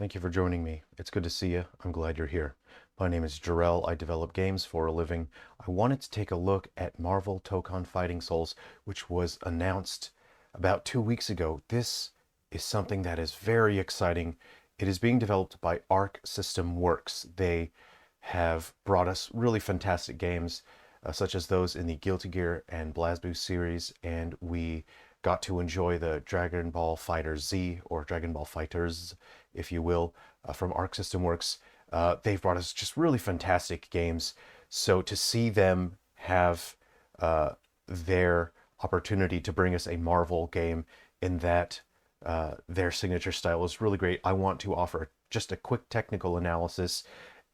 Thank you for joining me. It's good to see you. I'm glad you're here. My name is Jerrel. I develop games for a living. I wanted to take a look at Marvel Tokon Fighting Souls, which was announced about 2 weeks ago. This is something that is very exciting. It is being developed by Arc System Works. They have brought us really fantastic games, such as those in the Guilty Gear and BlazBlue series, and we got to enjoy the Dragon Ball Fighter Z, or Dragon Ball Fighters, if you will, from Arc System Works. They've brought us just really fantastic games. So to see them have their opportunity to bring us a Marvel game in that their signature style is really great. I want to offer just a quick technical analysis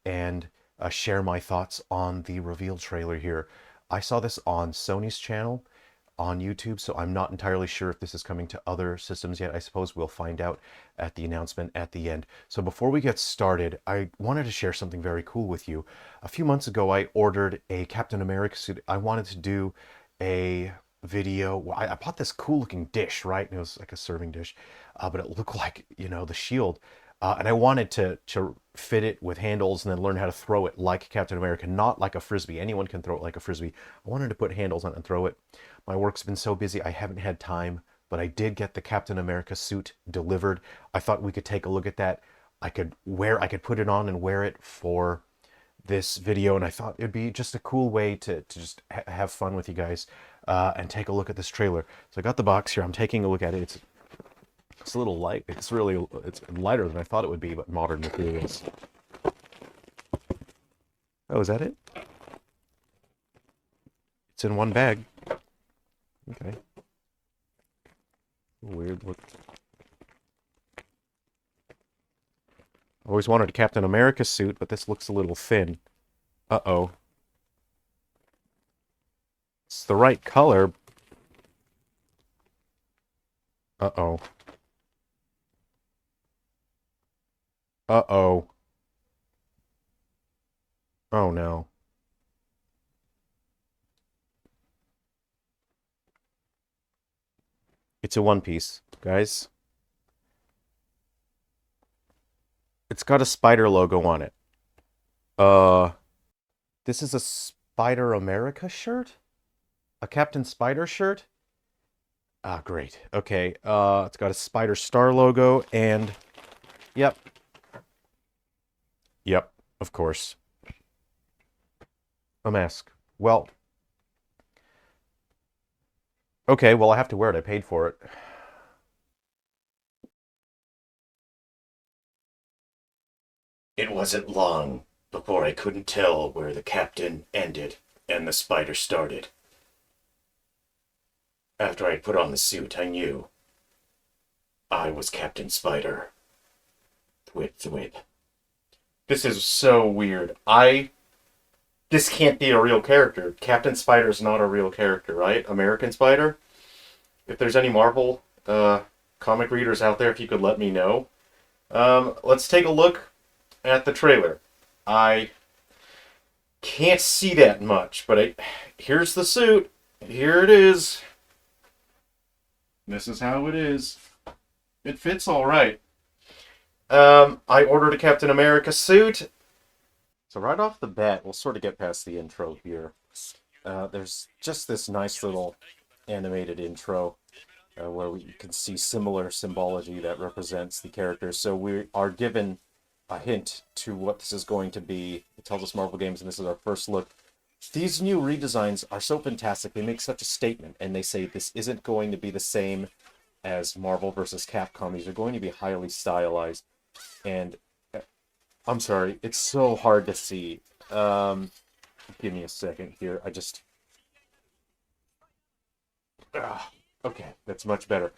and share my thoughts on the reveal trailer here. I saw this on Sony's channel on YouTube, so I'm not entirely sure if this is coming to other systems yet. I suppose we'll find out at the announcement at the end. So before we get started, I wanted to share something very cool with you. A few months ago, I ordered a Captain America suit. I wanted to do a video. I bought this cool looking dish, right? And it was like a serving dish, but it looked like, the shield. And I wanted to fit it with handles and then learn how to throw it like Captain America, not like a frisbee. Anyone can throw it like a frisbee. I wanted to put handles on it and throw it. My work's been so busy, I haven't had time, but I did get the Captain America suit delivered. I thought we could take a look at that. I could put it on and wear it for this video, and I thought it'd be just a cool way to just have fun with you guys and take a look at this trailer. So I got the box here. I'm taking a look at it. It's a little light. It's lighter than I thought it would be, but modern materials. Oh, is that it? It's in one bag. Okay. Weird look. I always wanted a Captain America suit, but this looks a little thin. Uh-oh. It's the right color. Uh-oh. Uh-oh. Oh no. It's a one piece, guys. It's got a spider logo on it. This is a Spider America shirt? A Captain Spider shirt? Ah, great. Okay, it's got a Spider Star logo and... Yep. Yep, of course. A mask. Well... Okay, well, I have to wear it. I paid for it. It wasn't long before I couldn't tell where the captain ended and the spider started. After I put on the suit, I knew I was Captain Spider. Thwip, thwip. This is so weird. This can't be a real character. Captain Spider's not a real character, right? American Spider? If there's any Marvel comic readers out there, if you could let me know. Let's take a look at the trailer. I can't see that much, but here's the suit. Here it is. This is how it is. It fits all right. I ordered a Captain America suit. So right off the bat, we'll sort of get past the intro here. There's just this nice little animated intro where we can see similar symbology that represents the characters. So we are given a hint to what this is going to be. It tells us Marvel Games, and this is our first look. These new redesigns are so fantastic. They make such a statement, and they say this isn't going to be the same as Marvel vs. Capcom. These are going to be highly stylized, and I'm sorry, it's so hard to see. Give me a second here. Okay, that's much better.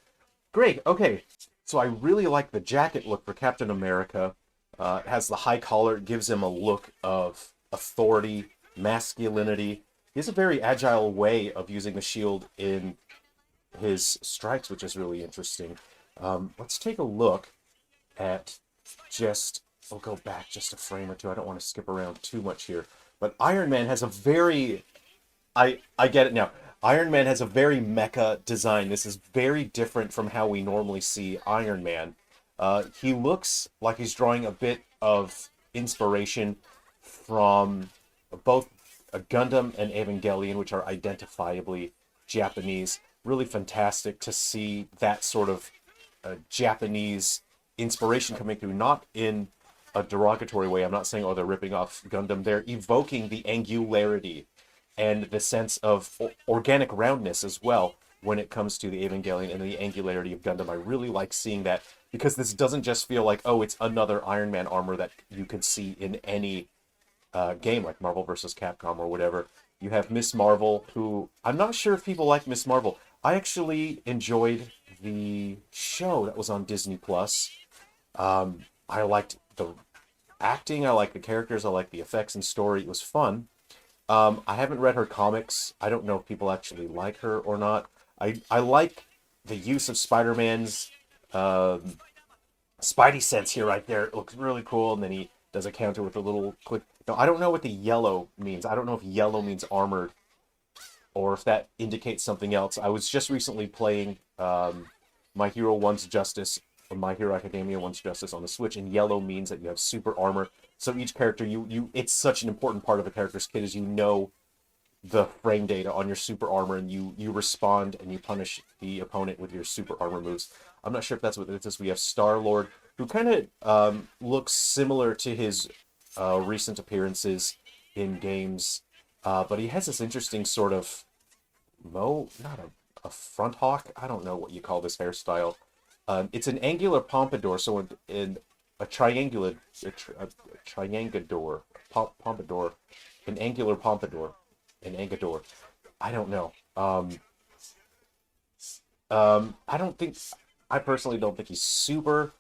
Great, okay. So I really like the jacket look for Captain America. It has the high collar. It gives him a look of authority, masculinity. He has a very agile way of using the shield in his strikes, which is really interesting. Let's take a look at just... We'll go back just a frame or two. I don't want to skip around too much here. But Iron Man has a very... I get it now. Iron Man has a very mecha design. This is very different from how we normally see Iron Man. He looks like he's drawing a bit of inspiration from both Gundam and Evangelion, which are identifiably Japanese. Really fantastic to see that sort of Japanese inspiration coming through, not in a derogatory way. I'm not saying, oh, they're ripping off Gundam. They're evoking the angularity and the sense of organic roundness as well when it comes to the Evangelion and the angularity of Gundam. I really like seeing that because this doesn't just feel like, oh, it's another Iron Man armor that you could see in any game like Marvel vs. Capcom or whatever. You have Miss Marvel, who I'm not sure if people like Miss Marvel. I actually enjoyed the show that was on Disney Plus. I liked the acting, I liked the characters, I liked the effects and story. It was fun. I haven't read her comics. I don't know if people actually like her or not. I like the use of Spider-Man's Spidey sense here right there. It looks really cool, and then he does a counter with a little click. No, I don't know what the yellow means. I don't know if yellow means armored or if that indicates something else. I was just recently playing My Hero Wants Justice, or My Hero Academia Wants Justice on the Switch, and yellow means that you have super armor. So each character, it's such an important part of a character's kit is you know the frame data on your super armor, and you respond and you punish the opponent with your super armor moves. I'm not sure if that's what it is. We have Star-Lord, who kind of looks similar to his recent appearances in games, but he has this interesting sort of not a front hawk. I don't know what you call this hairstyle. It's an angular pompadour, so in a triangular, a triangador, pompadour, an angular pompadour, an angador. I don't know. I don't think, I personally don't think he's super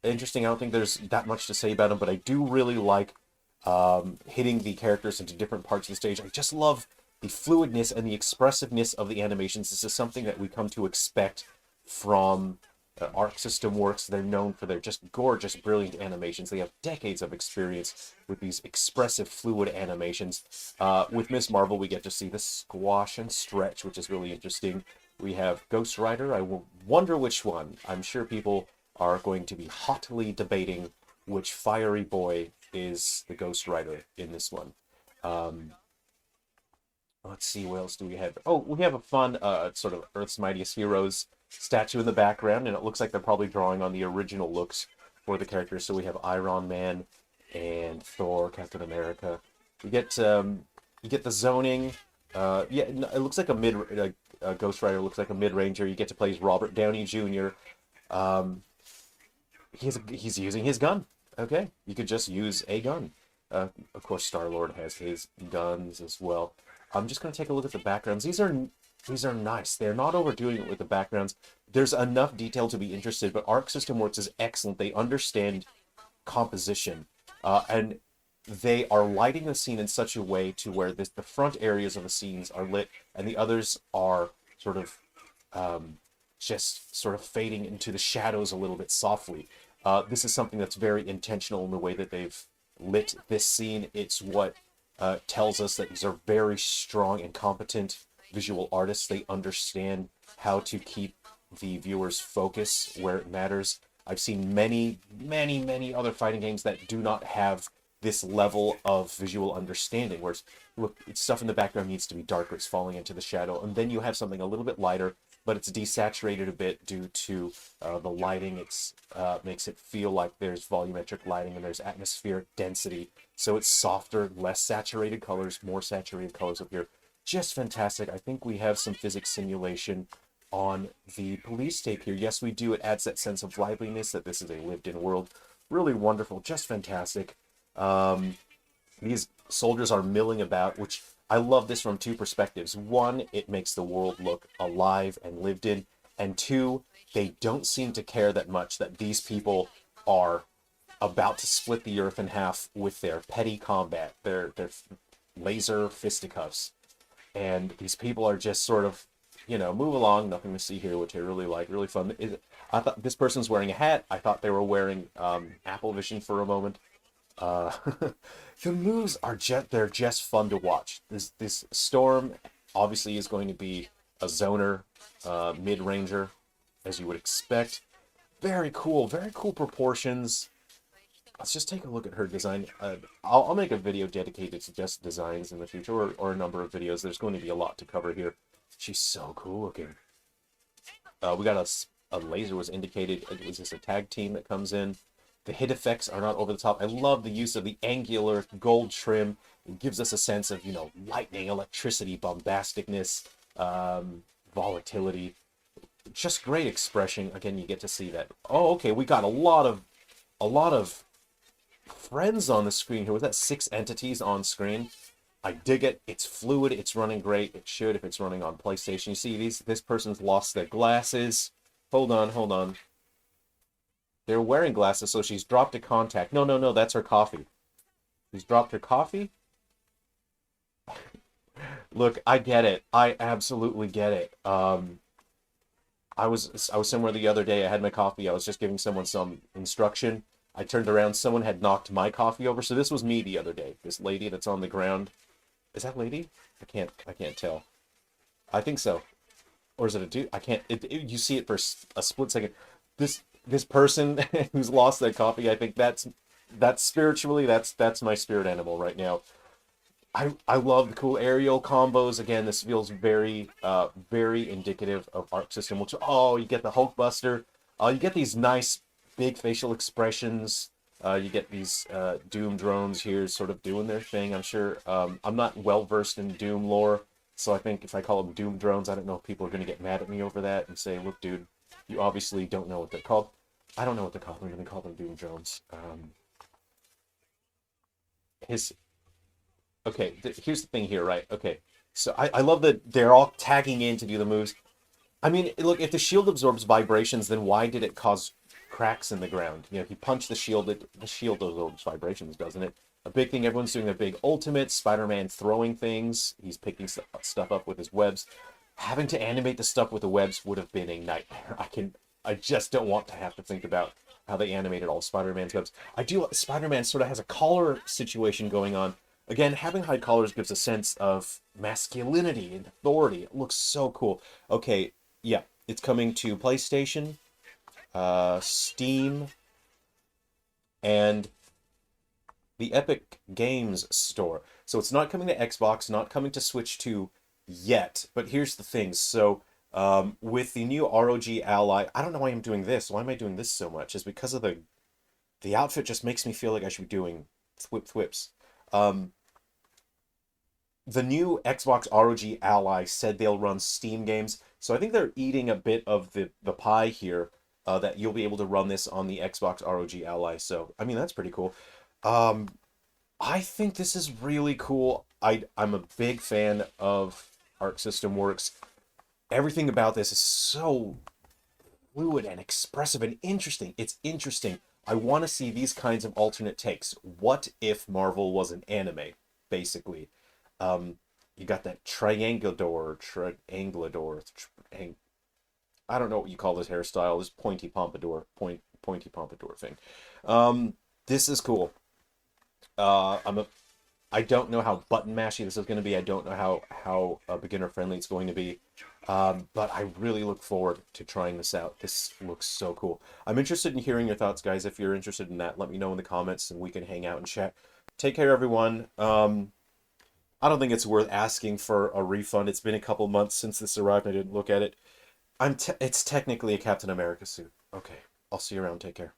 interesting. I don't think there's that much to say about him, but I do really like hitting the characters into different parts of the stage. I just love the fluidness and the expressiveness of the animations. This is something that we come to expect from Arc System Works. They're known for their just gorgeous, brilliant animations. They have decades of experience with these expressive, fluid animations. With Miss Marvel, we get to see the squash and stretch, which is really interesting. We have Ghost Rider. I wonder which one. I'm sure people are going to be hotly debating which fiery boy is the Ghost Rider in this one. Let's see, what else do we have? Oh, we have a fun sort of Earth's Mightiest Heroes statue in the background, and it looks like they're probably drawing on the original looks for the characters. So we have Iron Man and Thor, Captain America. You get the zoning. Yeah, it looks like a Ghost Rider looks like a mid-ranger. You get to play as Robert Downey Jr. He's using his gun. Okay, you could just use a gun. Of course, Star-Lord has his guns as well. I'm just going to take a look at the backgrounds. These are nice. They're not overdoing it with the backgrounds. There's enough detail to be interested, but Arc System Works is excellent. They understand composition, and they are lighting the scene in such a way to where the front areas of the scenes are lit, and the others are sort of just sort of fading into the shadows a little bit softly. This is something that's very intentional in the way that they've lit this scene. It's what tells us that these are very strong and competent visual artists. They understand how to keep the viewer's focus where it matters. I've seen many, many, many other fighting games that do not have this level of visual understanding, where look, stuff in the background needs to be darker, it's falling into the shadow, and then you have something a little bit lighter, but it's desaturated a bit due to the lighting. It's makes it feel like there's volumetric lighting and there's atmospheric density, so it's softer, less saturated colors, more saturated colors up here. Just fantastic. I think we have some physics simulation on the police tape here. Yes, we do. It adds that sense of liveliness, that this is a lived-in world. Really wonderful, just fantastic. These soldiers are milling about, which I love this from two perspectives. One, it makes the world look alive and lived in, and two, they don't seem to care that much that these people are about to split the earth in half with their petty combat, their laser fisticuffs. And these people are just sort of, move along, nothing to see here, which I really like, really fun. I thought this person's wearing a hat. I thought they were wearing Apple Vision for a moment. The moves are they're just fun to watch. This Storm obviously is going to be a zoner, mid-ranger, as you would expect. Very cool proportions. Let's just take a look at her design. I'll make a video dedicated to just designs in the future, or a number of videos. There's going to be a lot to cover here. She's so cool looking. We got a laser was indicated. It was just a tag team that comes in. The hit effects are not over the top. I love the use of the angular gold trim. It gives us a sense of, you know, lightning, electricity, bombasticness, volatility. Just great expression. Again, you get to see that. Oh, okay, we got a lot of friends on the screen here. Was that 6 entities on screen? I dig it. It's fluid. It's running great. It should if it's running on PlayStation. You see this person's lost their glasses. Hold on. They're wearing glasses, so she's dropped a contact. No, that's her coffee. She's dropped her coffee? Look, I get it. I absolutely get it. I was somewhere the other day. I had my coffee. I was just giving someone some instruction. I turned around. Someone had knocked my coffee over. So this was me the other day. This lady that's on the ground. Is that lady? I can't tell. I think so. Or is it a dude? I can't. You see it for a split second. This person who's lost their coffee. I think that's spiritually that's my spirit animal right now. I love the cool aerial combos. Again, this feels very very indicative of Arc System. Which, oh, you get the Hulkbuster. You get these nice big facial expressions. You get these Doom drones here sort of doing their thing. I'm sure I'm not well versed in Doom lore, so I think if I call them Doom drones, I don't know if people are going to get mad at me over that and say, look, dude, you obviously don't know what they're called. I don't know what they're called. I'm going to call them Doom drones. Okay, here's the thing here, right? Okay, so I love that they're all tagging in to do the moves. I mean, look, if the shield absorbs vibrations, then why did it cause cracks in the ground? You know, if you punch the shield, the shield absorbs vibrations, doesn't it? A big thing, everyone's doing their big ultimates. Spider-Man throwing things. He's picking stuff up with his webs. Having to animate the stuff with the webs would have been a nightmare. I just don't want to have to think about how they animated all Spider-Man's webs. Spider-Man sort of has a collar situation going on. Again, having high collars gives a sense of masculinity and authority. It looks so cool. Okay, yeah, it's coming to PlayStation, Steam, and the Epic Games Store. So it's not coming to Xbox, not coming to Switch 2 yet. But here's the thing. So with the new ROG Ally, I don't know why I'm doing this. Why am I doing this so much? It's because of the outfit just makes me feel like I should be doing thwips. The new Xbox ROG Ally said they'll run Steam games, so I think they're eating a bit of the pie here, that you'll be able to run this on the Xbox ROG Ally. So, I mean, that's pretty cool. I think this is really cool. I'm a big fan of Arc System Works. Everything about this is so fluid and expressive and interesting. It's interesting. I want to see these kinds of alternate takes. What if Marvel was an anime, basically? You got that triangulador, I don't know what you call this hairstyle, this pointy pompadour thing. This is cool. I don't know how button mashy this is going to be. I don't know how beginner friendly it's going to be. But I really look forward to trying this out. This looks so cool. I'm interested in hearing your thoughts, guys. If you're interested in that, let me know in the comments and we can hang out and chat. Take care, everyone. I don't think it's worth asking for a refund. It's been a couple months since this arrived and I didn't look at it. It's technically a Captain America suit. Okay, I'll see you around. Take care.